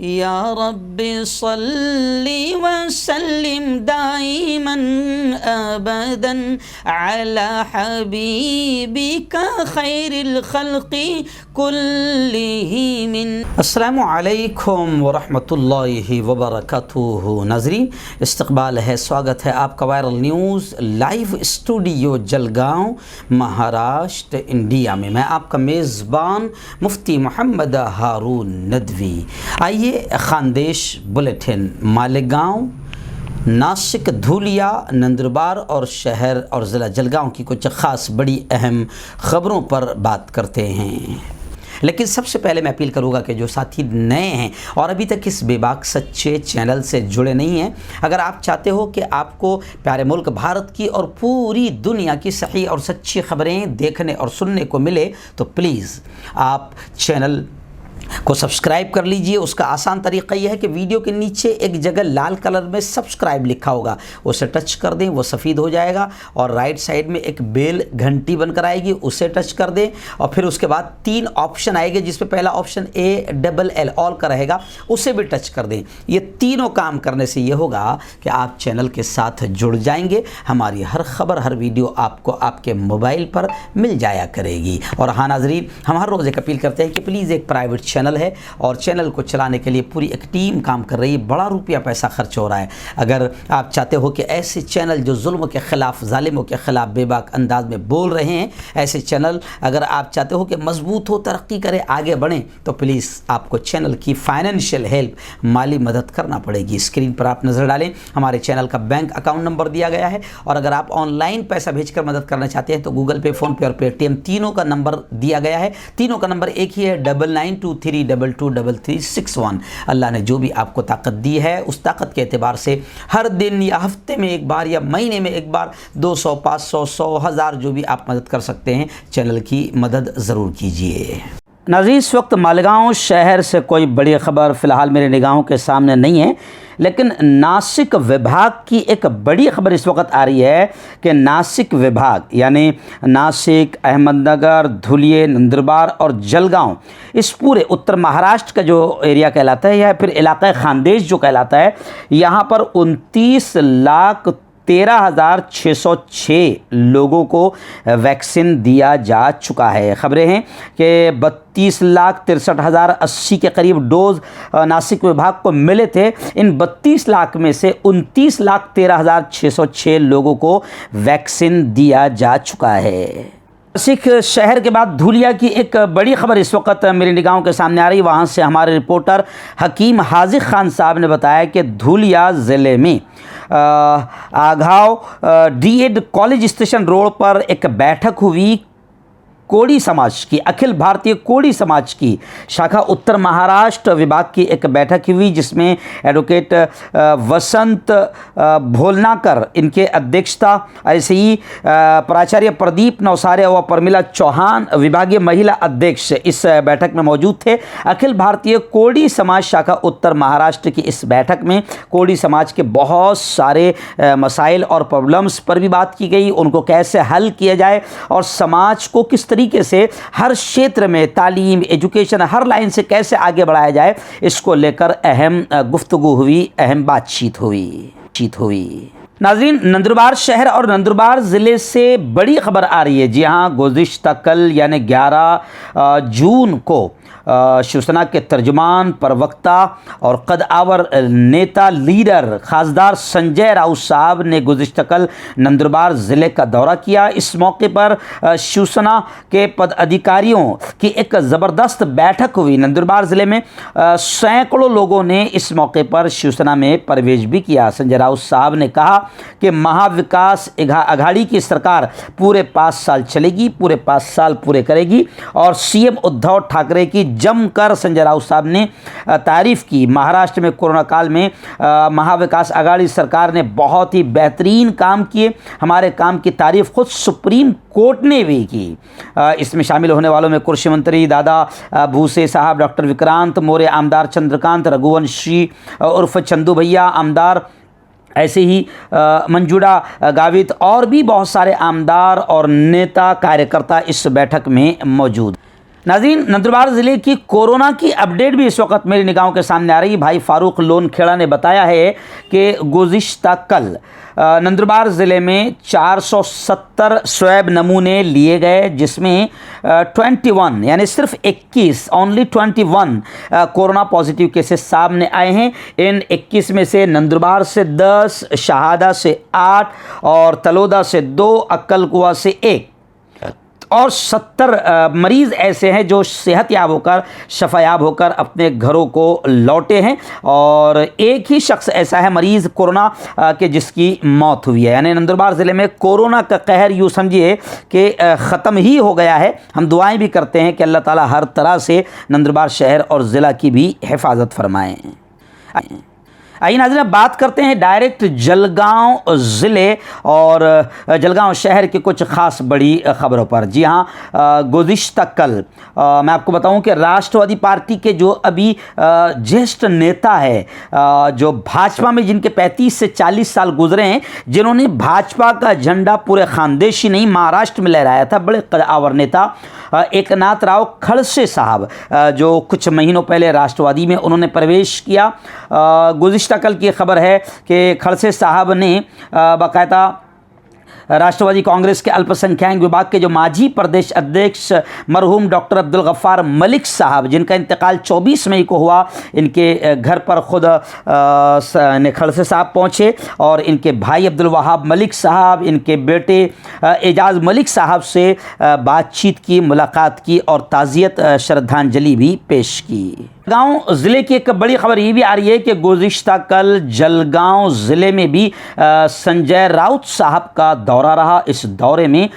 या रब्बी सल्ली व सल्लिम दाइमन अबदन अला हबीबिका खैरिल खल्क़ि कुल्लिहिम। अस्सलामु अलैकुम व रहमतुल्लाहि व बरकातुहू। नाज़रीन, इस्तक़बाल है, स्वागत है आपका viral news live studio Jalgaon, Maharashtra, India में। मैं आपका मेज़बान मुफ्ती मोहम्मद हारून नदवी। आइए खानदेश बुलेटिन मालेगांव, नासिक, धुलिया, नंदुरबार और शहर और ज़िला जलगांव की कुछ ख़ास बड़ी अहम ख़बरों पर बात करते हैं। लेकिन सबसे पहले मैं अपील करूँगा कि जो साथी नए हैं और अभी तक इस बेबाक सच्चे चैनल से जुड़े नहीं हैं, अगर आप चाहते हो कि आपको प्यारे मुल्क भारत की और पूरी दुनिया की सही और सच्ची ख़बरें देखने और सुनने को मिले तो प्लीज़ आप चैनल को सब्सक्राइब कर लीजिए। उसका आसान तरीका यह है कि वीडियो के नीचे एक जगह लाल कलर में सब्सक्राइब लिखा होगा, उसे टच कर दें, वो सफ़ेद हो जाएगा। और राइट साइड में एक बेल घंटी बनकर आएगी, उसे टच कर दें। और फिर उसके बाद 3 ऑप्शन आएंगे, जिसमें पहला ऑप्शन ALL ऑल का रहेगा, उसे भी टच कर दें। ये तीनों काम करने से ये होगा कि आप चैनल के साथ जुड़ जाएंगे। हमारी हर खबर, हर वीडियो आपको आपके मोबाइल पर मिल जाया करेगी। और हाँ नाज़रीन, हम हर रोज़ एक अपील करते हैं कि प्लीज़, एक प्राइवेट चैनल है और चैनल को चलाने के लिए पूरी एक टीम काम कर रही है, बड़ा रुपया पैसा खर्च हो रहा है। अगर आप चाहते हो कि ऐसे चैनल जो जुल्म के ख़िलाफ़, जालिमों के ख़िलाफ़ बेबाक अंदाज में बोल रहे हैं, ऐसे चैनल अगर आप चाहते हो कि मजबूत हो, तरक्की करे, आगे बढ़ें, तो प्लीज़ आपको चैनल की फाइनेंशियल हेल्प, माली मदद करना पड़ेगी। स्क्रीन पर आप नज़र डालें, हमारे चैनल का बैंक अकाउंट नंबर दिया गया है। और अगर आप ऑनलाइन पैसा भेजकर मदद करना चाहते हैं तो गूगल पे, फ़ोन पे और पेटीएम तीनों का नंबर दिया गया है। तीनों का नंबर एक ही है, 9923223361। अल्लाह ने जो भी आपको ताकत दी है, उस ताकत के एतबार से हर दिन या हफ्ते में एक बार या महीने में एक बार 200, 500, 100, 1000 जो भी आप मदद कर सकते हैं, चैनल की मदद ज़रूर कीजिए। नाज़रीन, इस वक्त मालेगांव शहर से कोई बड़ी ख़बर फ़िलहाल मेरे निगाहों के सामने नहीं है, लेकिन नासिक विभाग की एक बड़ी ख़बर इस वक्त आ रही है कि नासिक विभाग यानी नासिक, अहमदनगर, धुलिये, नंदुरबार और जलगांव, इस पूरे उत्तर महाराष्ट्र का जो एरिया कहलाता है या फिर इलाक़ा खानदेश जो कहलाता है, यहाँ पर 29,13,606 लोगों को वैक्सीन दिया जा चुका है। ख़बरें हैं कि 32,63,080 के करीब डोज नासिक विभाग को मिले थे। इन 32 लाख में से 29,13,606 लोगों को वैक्सीन दिया जा चुका है। नासिक शहर के बाद धुलिया की एक बड़ी खबर इस वक्त मेरी निगाहों के सामने आ रही है। वहाँ से हमारे रिपोर्टर हकीम हाजिक खान साहब ने बताया कि धुलिया ज़िले में Aghav DED college station road पर एक बैठक हुई। कोड़ी समाज की, अखिल भारतीय कोड़ी समाज की शाखा उत्तर महाराष्ट्र विभाग की एक बैठक हुई, जिसमें एडवोकेट वसंत भोलनाकर इनके अध्यक्षता, ऐसे ही प्राचार्य प्रदीप नौसारे व प्रमिला चौहान विभागीय महिला अध्यक्ष इस बैठक में मौजूद थे। अखिल भारतीय कोड़ी समाज शाखा उत्तर महाराष्ट्र की इस बैठक में कोड़ी समाज के बहुत सारे मसाइल और प्रॉब्लम्स पर भी बात की गई, उनको कैसे हल किया जाए और समाज को किस तरीके से हर क्षेत्र में तालीम, एजुकेशन, हर लाइन से कैसे आगे बढ़ाया जाए, इसको लेकर अहम गुफ्तगू हुई, अहम बातचीत हुई। नाज़रीन, नंदुरबार शहर और नंदुरबार ज़िले से बड़ी खबर आ रही है। जी हाँ, गुज़िश्ता कल यानी 11 जून को शिवसेना के तर्जुमान, प्रवक्ता और कदआवर नेता, लीडर, खासदार संजय राउत साहब ने गुज़िश्ता कल नंदुरबार ज़िले का दौरा किया। इस मौके पर शिवसेना के पदाधिकारियों की एक ज़बरदस्त बैठक हुई। नंदुरबार ज़िले में सैकड़ों लोगों ने इस मौके पर शिवसेना में प्रवेश भी किया। संजय राउत साहब ने कहा कि महाविकास अघाड़ी की सरकार पूरे 5 साल चलेगी, पूरे 5 साल पूरे करेगी। और CM उद्धव ठाकरे की जमकर संजय राउत साहब ने तारीफ़ की। महाराष्ट्र में कोरोना काल में महाविकास अघाड़ी सरकार ने बहुत ही बेहतरीन काम किए। हमारे काम की तारीफ़ खुद सुप्रीम कोर्ट ने भी की। इसमें शामिल होने वालों में कृषि मंत्री दादा भूसे साहब, डॉक्टर विक्रांत मोरे, आमदार चंद्रकांत रघुवंशी उर्फ चंदू भैया, आमदार ऐसे ही मंजूड़ा गावित और भी बहुत सारे आमदार और नेता कार्यकर्ता इस बैठक में मौजूद। नाज़रीन, नंदुरबार ज़िले की कोरोना की अपडेट भी इस वक्त मेरी निगाहों के सामने आ रही है। भाई फारूक लोन खेड़ा ने बताया है कि गुज़िश्ता कल नंदुरबार ज़िले में 470 स्वैब नमूने लिए गए, जिसमें 21 यानी सिर्फ 21 ओनली 21 कोरोना पॉजिटिव केसेस सामने आए हैं। इन 21 में से नंदुरबार से 10, शहादा से 8 और तलोदा से 2, अक्कलकुआ से 1 और 70 मरीज़ ऐसे हैं जो सेहतयाब होकर शफायाब होकर अपने घरों को लौटे हैं और एक ही शख्स ऐसा है मरीज़ कोरोना के जिसकी मौत हुई है। यानी नंदुरबार ज़िले में कोरोना का कहर यूँ समझिए कि ख़त्म ही हो गया है। हम दुआएं भी करते हैं कि अल्लाह ताला हर तरह से नंदुरबार शहर और ज़िला की भी हिफाजत फरमाएँ। आइए नाज़रीन, अब बात करते हैं डायरेक्ट जलगांव ज़िले और जलगांव शहर की कुछ ख़ास बड़ी ख़बरों पर। जी हाँ, गुज़िश्ता कल मैं आपको बताऊं कि राष्ट्रवादी पार्टी के जो अभी ज्येष्ठ नेता है, जो भाजपा में जिनके 35 से 40 साल गुजरे हैं, जिन्होंने भाजपा का झंडा पूरे खानदेशी नहीं महाराष्ट्र में लहराया था, बड़े कद्दावर नेता एकनाथ राव खड़से साहब, जो कुछ महीनों पहले राष्ट्रवादी में उन्होंने प्रवेश किया। गुज़िश्ता कल की खबर है कि खड़से साहब ने बाकायदा राष्ट्रवादी कांग्रेस के अल्पसंख्यक विभाग के जो माजी प्रदेश अध्यक्ष मरहूम डॉक्टर अब्दुल गफ्फार मलिक साहब, जिनका इंतकाल 24 मई को हुआ, इनके घर पर खुद खड़से साहब पहुँचे और इनके भाई अब्दुल वहाब मलिक साहब, इनके बेटे एजाज़ मलिक साहब से बातचीत की, मुलाकात की और ताज़ियत श्रद्धांजलि भी पेश की। जलगांव ज़िले की एक बड़ी खबर ये भी आ रही है कि गुज़िश्ता कल जलगांव ज़िले में भी संजय राउत साहब का दौरा रहा। इस दौरे में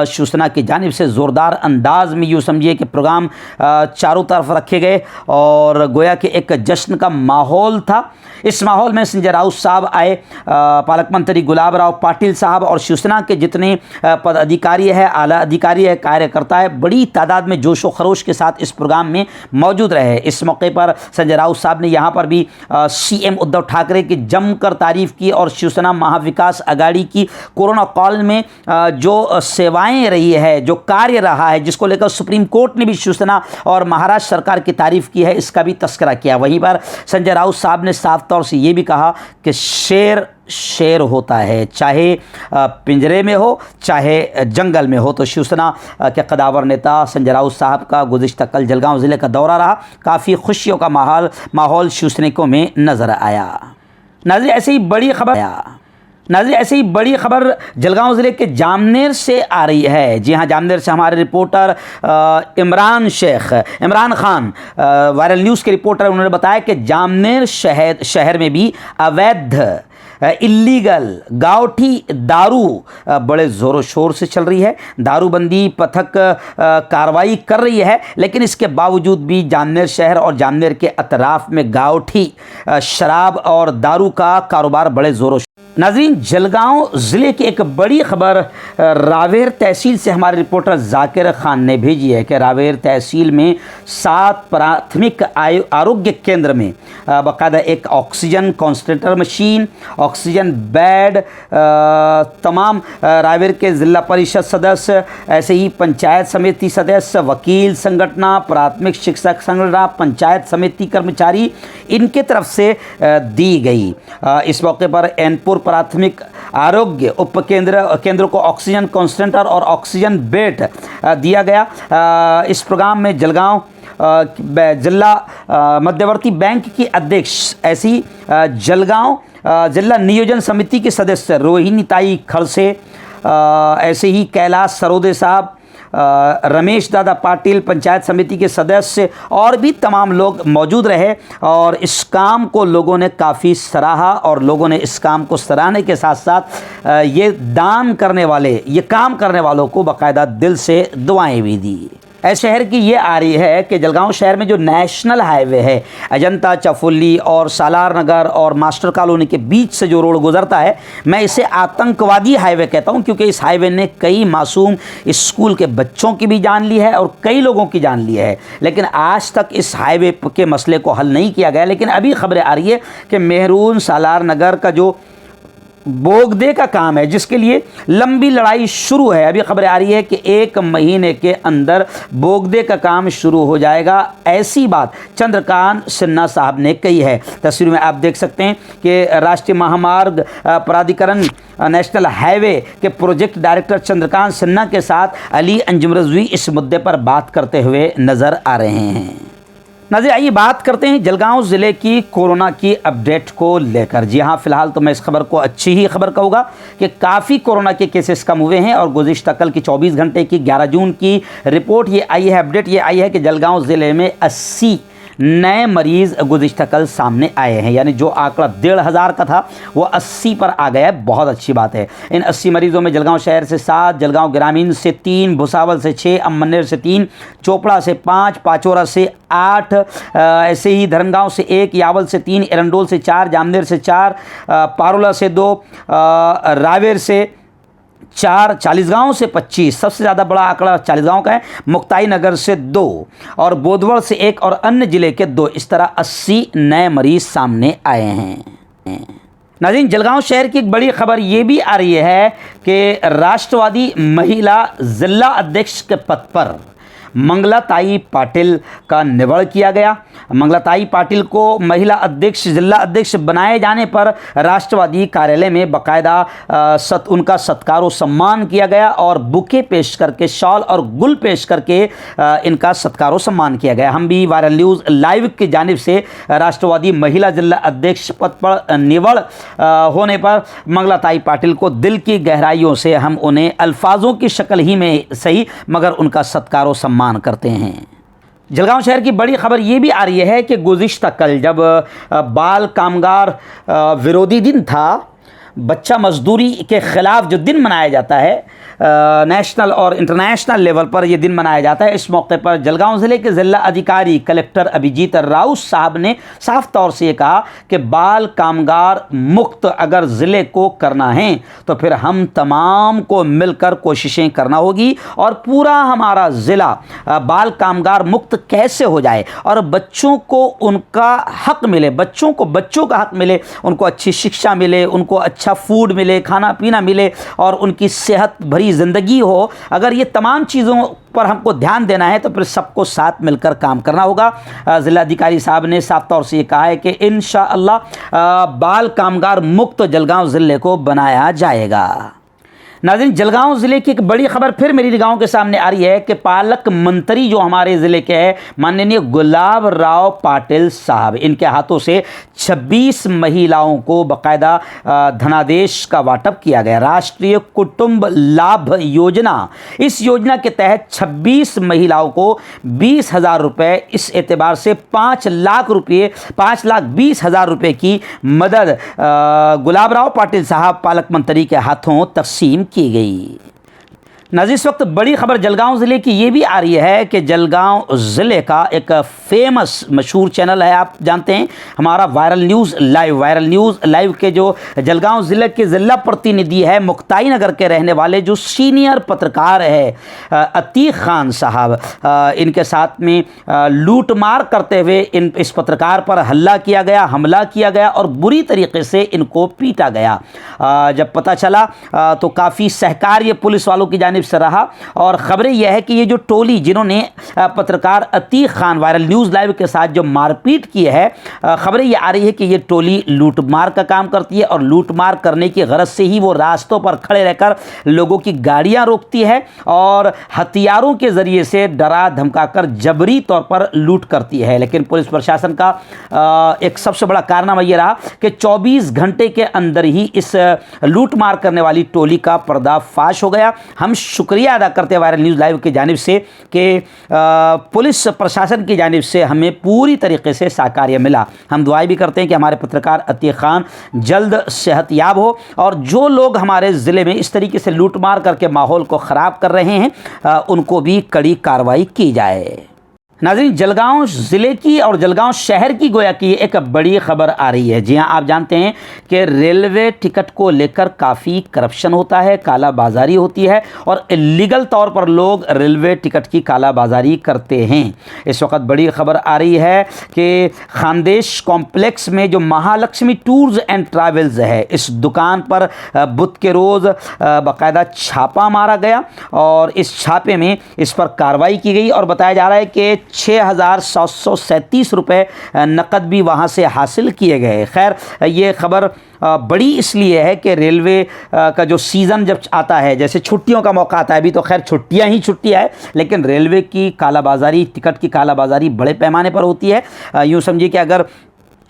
शिवसेना की जानिब से ज़ोरदार अंदाज में यूँ समझिए कि प्रोग्राम चारों तरफ रखे गए और गोया कि एक जश्न का माहौल था। इस माहौल में संजय राउत साहब आए, पालक मंत्री गुलाब राव पाटिल साहब और शिवसेना के जितने पदाधिकारी है, आला अधिकारी है, कार्यकर्ता है, बड़ी तादाद में जोशो खरोश के साथ इस प्रोग्राम में मौजूद रहे। इस मौके पर संजय राउत साहब ने यहाँ पर भी सीएम उद्धव ठाकरे की जमकर तारीफ की और शिवसेना महाविकास आघाड़ी की कोरोना काल में जो सेवाएं रही है, जो कार्य रहा है, जिसको लेकर सुप्रीम कोर्ट ने भी शिवसेना और महाराष्ट्र सरकार की तारीफ की है, इसका भी तस्करा किया। वहीं पर संजय राउत साहब ने साफ तौर से ये भी कहा कि शेर शेर होता है, चाहे पिंजरे में हो चाहे जंगल में हो। तो शिवसेना के कदावर नेता संजय राउत साहब का गुज़िश्ता कल जलगांव ज़िले का दौरा रहा। काफ़ी खुशियों का माहौल शिवसैनिकों में नज़र आया। नाज़रीन, ऐसे ही बड़ी खबर जलगांव ज़िले के जामनेर से आ रही है। जी हाँ, जामनेर से हमारे reporter Imran Khan, viral news के रिपोर्टर, उन्होंने बताया कि जामनेर शहर में भी अवैध इल्लीगल गावठी दारू बड़े ज़ोरों शोर से चल रही है। दारूबंदी पथक कार्रवाई कर रही है, लेकिन इसके बावजूद भी जामनेर शहर और जामनेर के अतराफ़ में गावठी शराब और दारू का कारोबार बड़े ज़ोरों। नाज़रीन, जलगांव ज़िले की एक बड़ी खबर रावेर तहसील से हमारे रिपोर्टर जाकिर खान ने भेजी है कि रावेर तहसील में 7 प्राथमिक आरोग्य केंद्र में बाकायदा एक oxygen concentrator machine, oxygen bed, तमाम रावेर के ज़िला परिषद सदस्य, ऐसे ही पंचायत समिति सदस्य, वकील संगठना, प्राथमिक शिक्षक संगठना, पंचायत समिति कर्मचारी, इनके तरफ से दी गई। इस मौके पर एनपुर प्राथमिक आरोग्य केंद्र को ऑक्सीजन कॉन्सनट्रेटर और ऑक्सीजन बेड दिया गया। इस प्रोग्राम में जलगांव जिला मध्यवर्ती बैंक की अध्यक्ष, ऐसी जलगांव जिला नियोजन समिति के सदस्य रोहिणी ताई खड़से, ऐसे ही कैलाश सरोदे साहब, रमेश दादा पाटिल, पंचायत समिति के सदस्य और भी तमाम लोग मौजूद रहे और इस काम को लोगों ने काफ़ी सराहा और लोगों ने इस काम को सराहने के साथ साथ ये काम करने वालों को बाकायदा दिल से दुआएं भी दी। ऐसे शहर की ये आ रही है कि जलगांव शहर में जो नेशनल हाईवे है, अजंता चफुल्ली और सालार नगर और मास्टर कॉलोनी के बीच से जो रोड गुजरता है, मैं इसे आतंकवादी हाईवे कहता हूं, क्योंकि इस हाईवे ने कई मासूम स्कूल के बच्चों की भी जान ली है और कई लोगों की जान ली है। लेकिन आज तक इस हाईवे के मसले को हल नहीं किया गया। लेकिन अभी खबरें आ रही है कि मेहरून सालार नगर का जो बोगदे का काम है, जिसके लिए लंबी लड़ाई शुरू है। अभी खबर आ रही है कि 1 महीने के अंदर बोगदे का काम शुरू हो जाएगा। ऐसी बात चंद्रकांत सिन्हा साहब ने कही है। तस्वीर में आप देख सकते हैं कि राष्ट्रीय महामार्ग प्राधिकरण नेशनल हाईवे के प्रोजेक्ट डायरेक्टर चंद्रकांत सिन्हा के साथ अली अंजुम रिजवी इस मुद्दे पर बात करते हुए नजर आ रहे हैं। नाज़रीन, आइए बात करते हैं जलगांव ज़िले की कोरोना की अपडेट को लेकर। जी हाँ, फिलहाल तो मैं इस खबर को अच्छी ही खबर कहूँगा कि काफ़ी कोरोना के केसेस कम हुए हैं और गुज़िश्ता कल की 24 घंटे की 11 जून की रिपोर्ट ये आई है, अपडेट ये आई है कि जलगांव ज़िले में 80 नए मरीज़ गुज़िश्ता कल सामने आए हैं। यानी जो आंकड़ा 1,500 का था वो 80 पर आ गया है। बहुत अच्छी बात है। इन 80 मरीज़ों में जलगांव शहर से 7, जलगांव ग्रामीण से 3, भुसावल से 6, अमनेर से 3, चोपड़ा से 5, पाचोरा से 8, ऐसे ही धरमगांव से 1, यावल से 3, एरंडोल से 4, जामनेर से 4, पारोला से 2, रावेर से 4, चालीसगांव से 25, सबसे ज़्यादा बड़ा आंकड़ा चालीसगांव का है, मुक्ताई नगर से 2 और बोधवल से 1 और अन्य जिले के 2। इस तरह 80 नए मरीज सामने आए हैं। नाज़रीन, जलगांव शहर की एक बड़ी खबर ये भी आ रही है कि राष्ट्रवादी महिला जिला अध्यक्ष के पद पर मंगलाताई पाटिल का निवड़ किया गया। मंगलाताई पाटिल को महिला अध्यक्ष, जिला अध्यक्ष बनाए जाने पर राष्ट्रवादी कार्यालय में बाकायदा उनका सत्कार और सम्मान किया गया और बुके पेश करके, शॉल और गुल पेश करके इनका सत्कार और सम्मान किया गया। हम भी वायरल न्यूज़ लाइव की जानिब से राष्ट्रवादी महिला जिला अध्यक्ष पद पर निवड़ होने पर मंगलाताई पाटिल को दिल की गहराइयों से हम उन्हें अल्फाजों की शक्ल ही में सही मगर उनका सत्कार और सम्मान करते हैं। जलगांव शहर की बड़ी खबर ये भी आ रही है कि गुज़िश्ता कल जब बाल कामगार विरोधी दिन था, बच्चा मजदूरी के ख़िलाफ़ जो दिन मनाया जाता है, नेशनल और इंटरनेशनल लेवल पर यह दिन मनाया जाता है। इस मौके पर जलगांव ज़िले के ज़िला अधिकारी कलेक्टर अभिजीत राउत साहब ने साफ तौर से ये कहा कि बाल कामगार मुक्त अगर ज़िले को करना है तो फिर हम तमाम को मिलकर कोशिशें करना होगी और पूरा हमारा ज़िला बाल कामगार मुक्त कैसे हो जाए और बच्चों को उनका हक मिले, बच्चों का हक मिले, उनको अच्छी शिक्षा मिले, उनको अच्छा फूड मिले, खाना पीना मिले और उनकी सेहत भरी ज़िंदगी हो। अगर ये तमाम चीज़ों पर हमको ध्यान देना है तो फिर सबको साथ मिलकर काम करना होगा। ज़िलाधिकारी साहब ने साफ तौर से ये कहा है कि इंशाअल्लाह बाल कामगार मुक्त जलगांव ज़िले को बनाया जाएगा। नाज़रीन, जलगांव ज़िले की एक बड़ी खबर फिर मेरी निगाहों के सामने आ रही है कि पालक मंत्री जो हमारे ज़िले के हैं माननीय गुलाब राव पाटिल साहब, इनके हाथों से 26 महिलाओं को बाकायदा धनादेश का वाटप किया गया। राष्ट्रीय कुटुंब लाभ योजना, इस योजना के तहत 26 महिलाओं को 20,000 रुपये, इस एतबार से 5 लाख रुपये, 5,20,000 रुपये की मदद गुलाब राव पाटिल साहब पालक मंत्री के हाथों तकसीम की गई। नाज़रीन, इस वक्त बड़ी खबर जलगांव ज़िले की ये भी आ रही है कि जलगांव ज़िले का एक फेमस मशहूर चैनल है, आप जानते हैं, हमारा वायरल न्यूज़ लाइव के जो जलगांव ज़िले के ज़िला प्रतिनिधि है, मुक्ताई नगर के रहने वाले जो सीनियर पत्रकार है अतीक खान साहब, इनके साथ में लूटमार करते हुए इस पत्रकार पर हमला किया गया और बुरी तरीके से इनको पीटा गया। जब पता चला तो काफ़ी सहकार्य पुलिस वालों की से रहा और खबरें यह है कि ये जो टोली जिन्होंने पत्रकार Atiq Khan viral news live के साथ जो मारपीट की है, खबरें ये आ रही है कि ये टोली लूटमार का काम करती है और लूटमार करने की गरज से ही वो रास्तों पर खड़े रहकर लोगों की गाड़ियां रोकती है और हथियारों के ज़रिए से डरा धमकाकर जबरी तौर पर लूट करती है। लेकिन पुलिस प्रशासन का एक सबसे बड़ा कारनामा ये रहा कि 24 घंटे के अंदर ही इस लूटमार करने वाली टोली का पर्दाफाश हो गया। हम शुक्रिया अदा करते हैं वायरल न्यूज़ लाइव की जानिब से कि पुलिस प्रशासन की जानिब से हमें पूरी तरीके से सहकार्य मिला। हम दुआएं भी करते हैं कि हमारे पत्रकार अतीक खान जल्द सेहतयाब हो और जो लोग हमारे ज़िले में इस तरीके से लूटमार करके माहौल को ख़राब कर रहे हैं उनको भी कड़ी कार्रवाई की जाए। नाज़रीन, जलगांव ज़िले की और जलगांव शहर की गोया की एक बड़ी खबर आ रही है। जी हां, आप जानते हैं कि रेलवे टिकट को लेकर काफ़ी करप्शन होता है, काला बाज़ारी होती है और इलीगल तौर पर लोग रेलवे टिकट की काला बाज़ारी करते हैं। इस वक्त बड़ी खबर आ रही है कि खानदेश कॉम्प्लेक्स में जो महालक्ष्मी टूर्स एंड ट्रैवल्स है, इस दुकान पर बुध के रोज़ बाकायदा छापा मारा गया और इस छापे में इस पर कार्रवाई की गई और बताया जा रहा है कि 6,737 रुपये नकद भी वहाँ से हासिल किए गए। खैर, ये खबर बड़ी इसलिए है कि रेलवे का जो सीज़न जब आता है, जैसे छुट्टियों का मौका आता है, अभी तो खैर छुट्टियां ही छुट्टियां है, लेकिन रेलवे की कालाबाज़ारी, टिकट की कालाबाज़ारी बड़े पैमाने पर होती है। यूँ समझिए कि अगर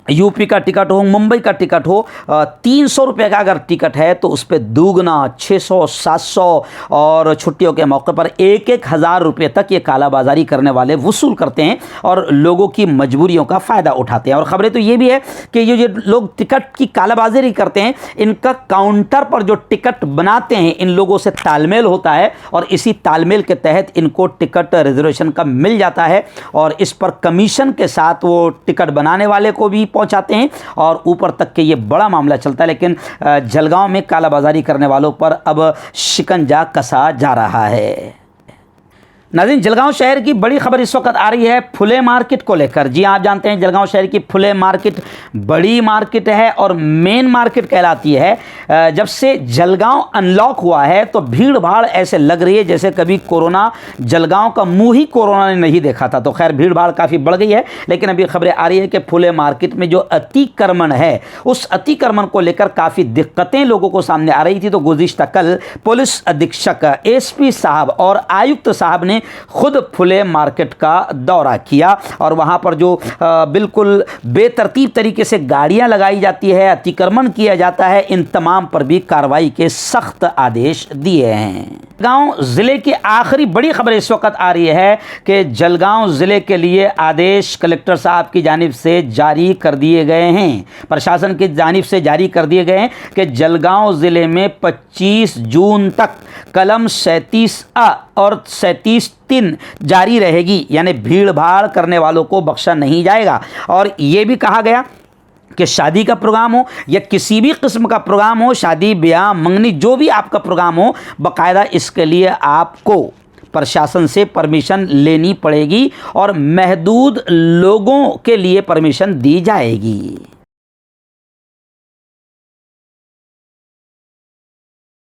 यूपी का टिकट हो, मुंबई का टिकट हो, 300 रुपये का अगर टिकट है तो उस पर दुगना 600, 700 और छुट्टियों के मौके पर 1,000 रुपये तक ये कालाबाज़ारी करने वाले वसूल करते हैं और लोगों की मजबूरियों का फ़ायदा उठाते हैं। और ख़बरें तो ये भी है कि ये लोग टिकट की कालाबाज़ारी करते हैं, इनका काउंटर पर जो टिकट बनाते हैं, इन लोगों से तालमेल होता है और इसी तालमेल के तहत इनको टिकट रिजर्वेशन का मिल जाता है और इस पर कमीशन के साथ वो टिकट बनाने वाले को भी पहुंचाते हैं और ऊपर तक के ये बड़ा मामला चलता है। लेकिन जलगांव में कालाबाजारी करने वालों पर अब शिकंजा कसा जा रहा है। नाज़रीन, जलगांव शहर की बड़ी खबर इस वक्त आ रही है फुले मार्केट को लेकर। जी आप जानते हैं जलगांव शहर की फुले मार्केट बड़ी मार्केट है और मेन मार्केट कहलाती है। जब से जलगांव अनलॉक हुआ है तो भीड़ भाड़ ऐसे लग रही है जैसे कभी कोरोना, जलगांव का मुंह ही कोरोना ने नहीं देखा था। तो खैर भीड़ भाड़ काफ़ी बढ़ गई है, लेकिन अभी खबरें आ रही है कि फुले मार्केट में जो अतिक्रमण है, उस अतिक्रमण को लेकर काफ़ी दिक्कतें लोगों को सामने आ रही थी। तो गुज़िश्ता कल पुलिस अधीक्षक एसपी साहब और आयुक्त साहब ने खुद फुले मार्केट का दौरा किया और वहां पर जो बिल्कुल बेतरतीब तरीके से गाड़ियां लगाई जाती है, अतिक्रमण किया जाता है, इन तमाम पर भी कार्रवाई के सख्त आदेश दिए हैं। जलगांव जिले की आखिरी बड़ी खबर इस वक्त आ रही है कि जलगांव जिले के लिए आदेश कलेक्टर साहब की जानिब से जारी कर दिए गए हैं, प्रशासन की जानिब से जारी कर दिए गए हैं कि जलगांव जिले में 25 जून तक कलम 37A और 37(3) जारी रहेगी, यानी भीड़ भाड़ करने वालों को बख्शा नहीं जाएगा। और ये भी कहा गया कि शादी का प्रोग्राम हो या किसी भी किस्म का प्रोग्राम हो, शादी ब्याह मंगनी जो भी आपका प्रोग्राम हो, बाकायदा इसके लिए आपको प्रशासन से परमिशन लेनी पड़ेगी और महदूद लोगों के लिए परमिशन दी जाएगी।